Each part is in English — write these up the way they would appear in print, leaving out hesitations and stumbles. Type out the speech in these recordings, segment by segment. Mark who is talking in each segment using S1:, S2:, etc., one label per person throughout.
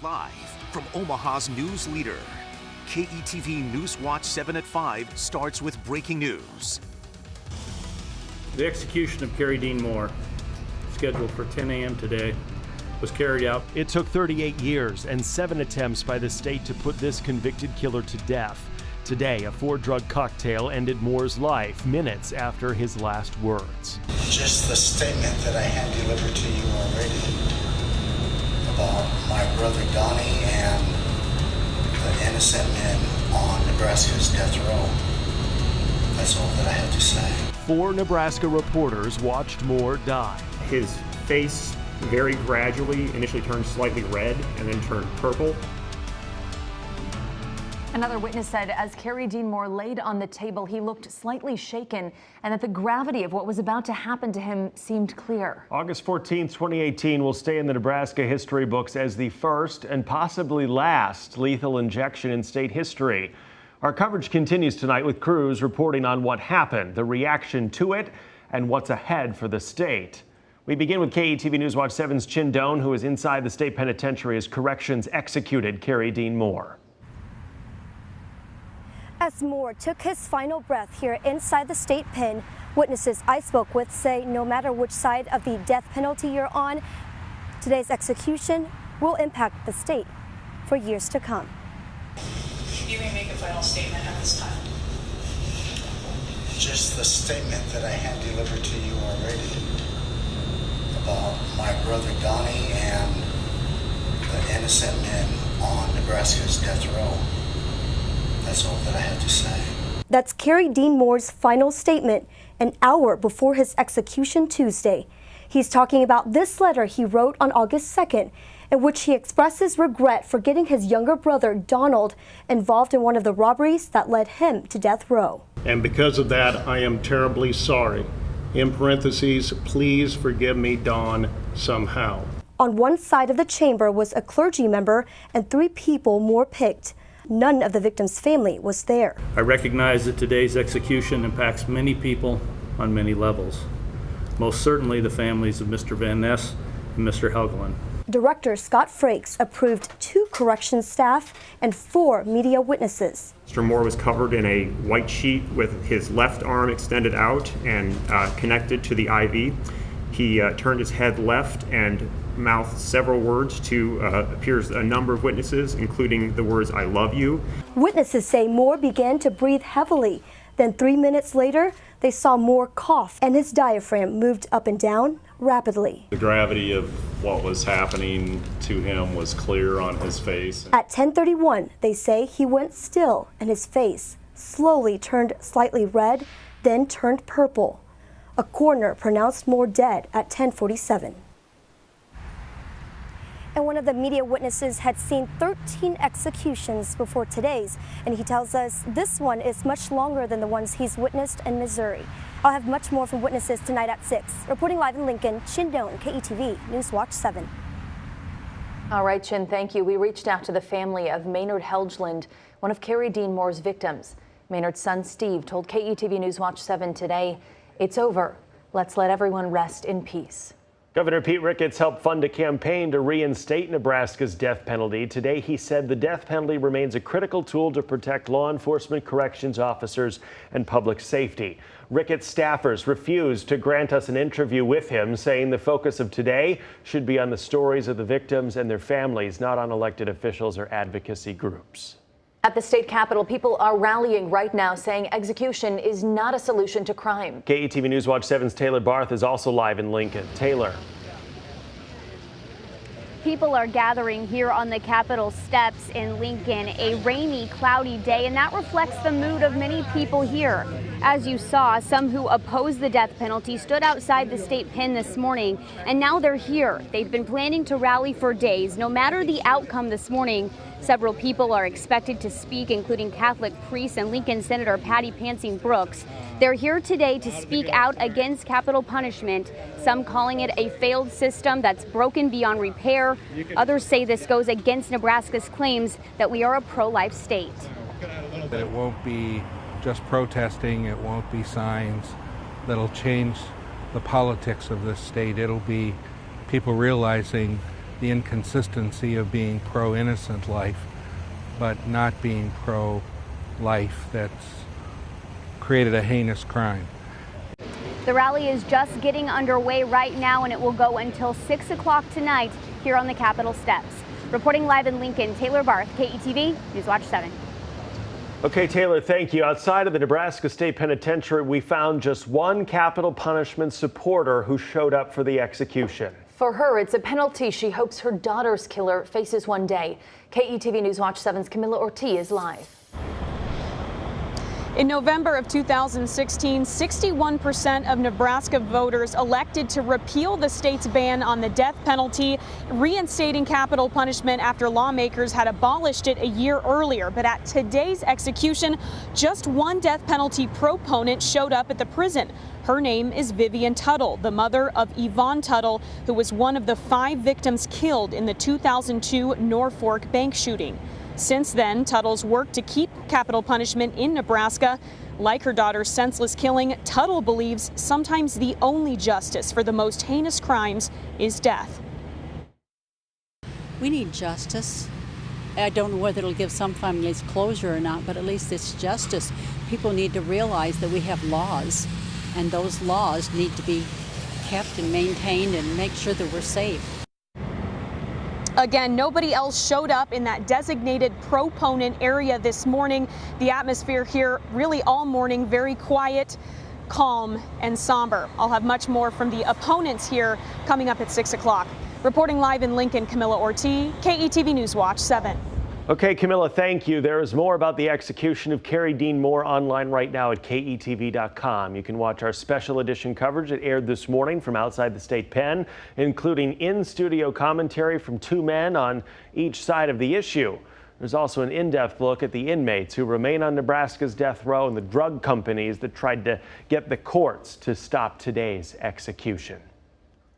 S1: Live from Omaha's news leader, KETV NewsWatch 7 at 5 starts with breaking news.
S2: The execution of Carey Dean Moore, scheduled for 10 a.m. today, was carried out.
S3: It took 38 years and 7 attempts by the state to put this convicted killer to death. Today, a 4-drug cocktail ended Moore's life minutes after his last words.
S4: Just the statement that I hand delivered to you already about my brother Donnie and the innocent men on Nebraska's death row. That's all that I had to say.
S3: 4 Nebraska reporters watched Moore die.
S5: His face very gradually initially turned slightly red and then turned purple.
S6: Another witness said as Carey Dean Moore laid on the table, he looked slightly shaken and that the gravity of what was about to happen to him seemed clear.
S3: August 14, 2018 will stay in the Nebraska history books as the first and possibly last lethal injection in state history. Our coverage continues tonight with crews reporting on what happened, the reaction to it, and what's ahead for the state. We begin with KETV NewsWatch 7's Chin Doan, who is inside the state penitentiary as corrections executed Carey Dean Moore.
S7: As Moore took his final breath here inside the state pen, witnesses I spoke with say no matter which side of the death penalty you're on, today's execution will impact the state for years to come.
S8: You may make a final statement at this time.
S4: Just the statement that I hand delivered to you already about my brother Donnie and the innocent men on Nebraska's death row. That's all that I had to say.
S7: That's Carey Dean Moore's final statement an hour before his execution Tuesday. He's talking about this letter he wrote on August 2nd, in which he expresses regret for getting his younger brother Donald involved in one of the robberies that led him to death row.
S5: And because of that, I am terribly sorry. In parentheses, please forgive me, Don, somehow.
S7: On one side of the chamber was a clergy member and 3 people Moore picked. None of the victim's family was there.
S2: I recognize that today's execution impacts many people on many levels. Most certainly the families of Mr. Van Ness and Mr. Helgeland.
S7: Director Scott Frakes approved 2 corrections staff and 4 media witnesses.
S5: Mr. Moore was covered in a white sheet with his left arm extended out and connected to the IV. He turned his head left and mouthed several words to appears a number of witnesses, including the words, "I love you."
S7: Witnesses say Moore began to breathe heavily. Then 3 minutes later, they saw Moore cough and his diaphragm moved up and down rapidly.
S9: The gravity of what was happening to him was clear on his face.
S7: At 10:31, they say he went still and his face slowly turned slightly red, then turned purple. A coroner pronounced Moore dead at 10:47. And one of the media witnesses had seen 13 executions before today's, and he tells us this one is much longer than the ones he's witnessed in Missouri. I'll have much more from witnesses tonight at 6. Reporting live in Lincoln, Chin Doan, KETV NewsWatch 7.
S6: All right, Chin, thank you. We reached out to the family of Maynard Helgeland, one of Carey Dean Moore's victims. Maynard's son, Steve, told KETV NewsWatch 7 today, "It's over. Let's let everyone rest in peace."
S3: Governor Pete Ricketts helped fund a campaign to reinstate Nebraska's death penalty. Today, he said the death penalty remains a critical tool to protect law enforcement, corrections officers, and public safety. Ricketts staffers refused to grant us an interview with him, saying the focus of today should be on the stories of the victims and their families, not on elected officials or advocacy groups.
S6: At the state capitol, people are rallying right now, saying execution is not a solution to crime.
S3: KETV NewsWatch 7's Taylor Barth is also live in Lincoln. Taylor.
S10: People are gathering here on the Capitol steps in Lincoln, a rainy, cloudy day, and that reflects the mood of many people here. As you saw, some who oppose the death penalty stood outside the state pen this morning, and now they're here. They've been planning to rally for days. No matter the outcome this morning, several people are expected to speak, including Catholic priests and Lincoln Senator Patty Pansing Brooks. They're here today to speak out against capital punishment, some calling it a failed system that's broken beyond repair. Others say this goes against Nebraska's claims that we are a pro-life state.
S11: That it won't be just protesting, it won't be signs that'll change the politics of this state. It'll be people realizing the inconsistency of being pro-innocent life, but not being pro-life that's created a heinous crime.
S10: The rally is just getting underway right now, and it will go until 6 o'clock tonight here on the Capitol steps. Reporting live in Lincoln, Taylor Barth, KETV Newswatch 7.
S3: Okay, Taylor, thank you. Outside of the Nebraska State Penitentiary, we found just one capital punishment supporter who showed up for the execution.
S6: For her, it's a penalty she hopes her daughter's killer faces one day. KETV Newswatch 7's Camilla Ortiz is live.
S12: In November of 2016, 61% of Nebraska voters elected to repeal the state's ban on the death penalty, reinstating capital punishment after lawmakers had abolished it a year earlier. But at today's execution, just one death penalty proponent showed up at the prison. Her name is Vivian Tuttle, the mother of Yvonne Tuttle, who was one of the 5 victims killed in the 2002 Norfolk bank shooting. Since then, Tuttle's worked to keep capital punishment in Nebraska. Like her daughter's senseless killing, Tuttle believes sometimes the only justice for the most heinous crimes is death.
S13: We need justice. I don't know whether it'll give some families closure or not, but at least it's justice. People need to realize that we have laws, and those laws need to be kept and maintained and make sure that we're safe.
S12: Again, nobody else showed up in that designated proponent area this morning. The atmosphere here really all morning, very quiet, calm, and somber. I'll have much more from the opponents here coming up at 6 o'clock. Reporting live in Lincoln, Camilla Ortiz, KETV Newswatch 7.
S3: Okay, Camilla, thank you. There is more about the execution of Carey Dean Moore online right now at KETV.com. You can watch our special edition coverage that aired this morning from outside the state pen, including in-studio commentary from 2 men on each side of the issue. There's also an in-depth look at the inmates who remain on Nebraska's death row and the drug companies that tried to get the courts to stop today's execution.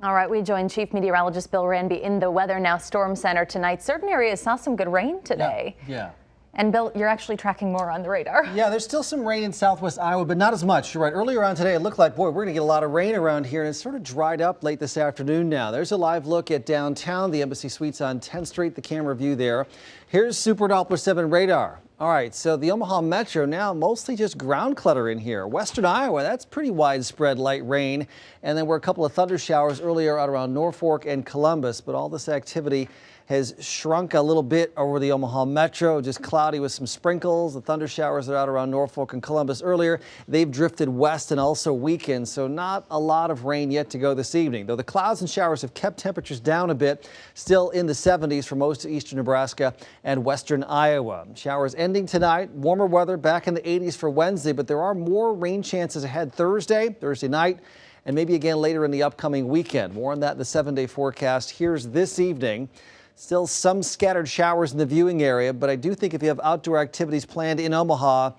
S6: All right, we join Chief Meteorologist Bill Ranby in the Weather Now Storm Center tonight. Certain areas saw some good rain today.
S14: Yeah.
S6: And Bill, you're actually tracking more on the radar.
S14: Yeah, there's still some rain in southwest Iowa, but not as much. You're right. Earlier on today, it looked like, boy, we're going to get a lot of rain around here, and it's sort of dried up late this afternoon now. There's a live look at downtown, the Embassy Suites on 10th Street, the camera view there. Here's Super Doppler 7 radar. All right, so the Omaha Metro now mostly just ground clutter in here. Western Iowa, that's pretty widespread light rain. And then we're a couple of thunder showers earlier out around Norfolk and Columbus, but all this activity has shrunk a little bit over the Omaha Metro, just cloudy with some sprinkles. The thunder showers that are out around Norfolk and Columbus earlier, they've drifted west and also weakened, so not a lot of rain yet to go this evening. Though the clouds and showers have kept temperatures down a bit, still in the 70s for most of eastern Nebraska and western Iowa. Showers ending tonight, warmer weather back in the 80s for Wednesday, but there are more rain chances ahead Thursday night, and maybe again later in the upcoming weekend. More on that in the 7-day forecast. Here's this evening. Still some scattered showers in the viewing area, but I do think if you have outdoor activities planned in Omaha,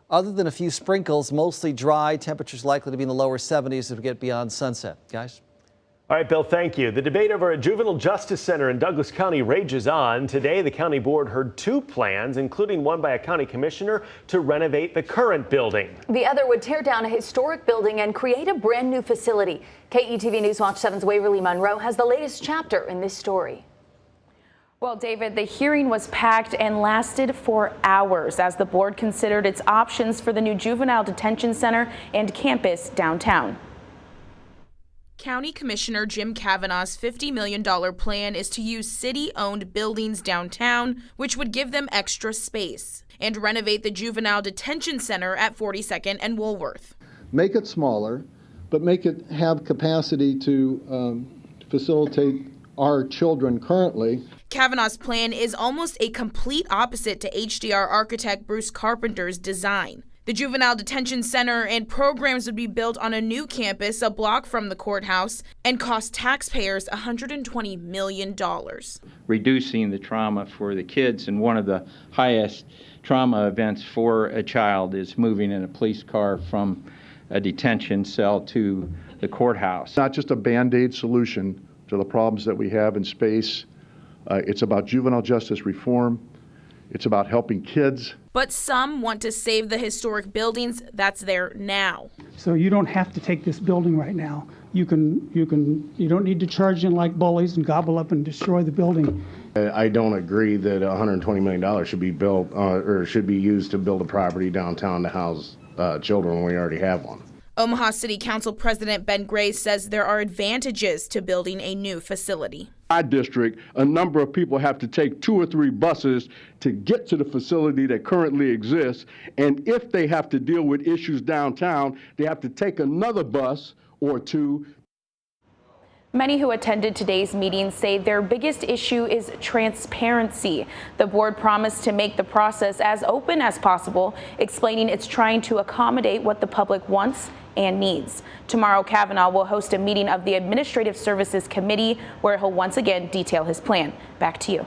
S14: other than a few sprinkles, mostly dry, temperatures likely to be in the lower 70s as we get beyond sunset. Guys?
S3: All right, Bill, thank you. The debate over a juvenile justice center in Douglas County rages on. Today, the county board heard 2 plans, including one by a county commissioner to renovate the current building.
S6: The other would tear down a historic building and create a brand new facility. KETV Newswatch 7's Waverly Monroe has the latest chapter in this story.
S15: Well, David, the hearing was packed and lasted for hours as the board considered its options for the new juvenile detention center and campus downtown.
S16: County Commissioner Jim Kavanaugh's $50 million plan is to use city-owned buildings downtown, which would give them extra space, and renovate the juvenile detention center at 42nd and Woolworth.
S17: Make it smaller, but make it have capacity to facilitate our children currently.
S16: Kavanaugh's plan is almost a complete opposite to HDR architect Bruce Carpenter's design. The juvenile detention center and programs would be built on a new campus a block from the courthouse and cost taxpayers $120 million.
S18: Reducing the trauma for the kids, and one of the highest trauma events for a child is moving in a police car from a detention cell to the courthouse.
S17: Not just a Band-Aid solution to the problems that we have in space. It's about juvenile justice reform. It's about helping kids.
S16: But some want to save the historic buildings that's there now.
S19: So you don't have to take this building right now. you don't need to charge in like bullies and gobble up and destroy the building.
S20: I don't agree that $120 million should be built or should be used to build a property downtown to house children when we already have one.
S16: Omaha City Council President Ben Gray says there are advantages to building a new facility.
S21: My district, a number of people have to take 2 or 3 buses to get to the facility that currently exists, and if they have to deal with issues downtown, they have to take another bus or 2.
S15: Many who attended today's meeting say their biggest issue is transparency. The board promised to make the process as open as possible, explaining it's trying to accommodate what the public wants and needs. Tomorrow, Kavanaugh will host a meeting of the Administrative Services Committee where he'll once again detail his plan. Back to you.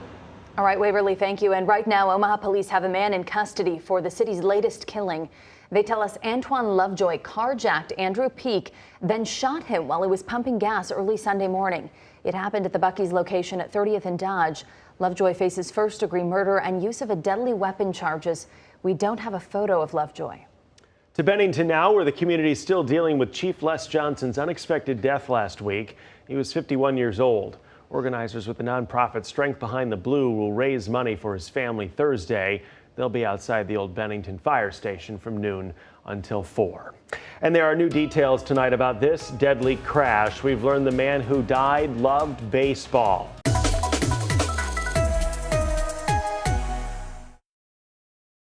S6: All right, Waverly, thank you. And right now, Omaha police have a man in custody for the city's latest killing. They tell us Antoine Lovejoy carjacked Andrew Peak, then shot him while he was pumping gas early Sunday morning. It happened at the Buc-ee's location at 30th and Dodge. Lovejoy faces first-degree murder and use of a deadly weapon charges. We don't have a photo of Lovejoy.
S3: To Bennington now, where the community is still dealing with Chief Les Johnson's unexpected death last week. He was 51 years old. Organizers with the nonprofit Strength Behind the Blue will raise money for his family Thursday. They'll be outside the old Bennington Fire Station from noon until 4. And there are new details tonight about this deadly crash. We've learned the man who died loved baseball.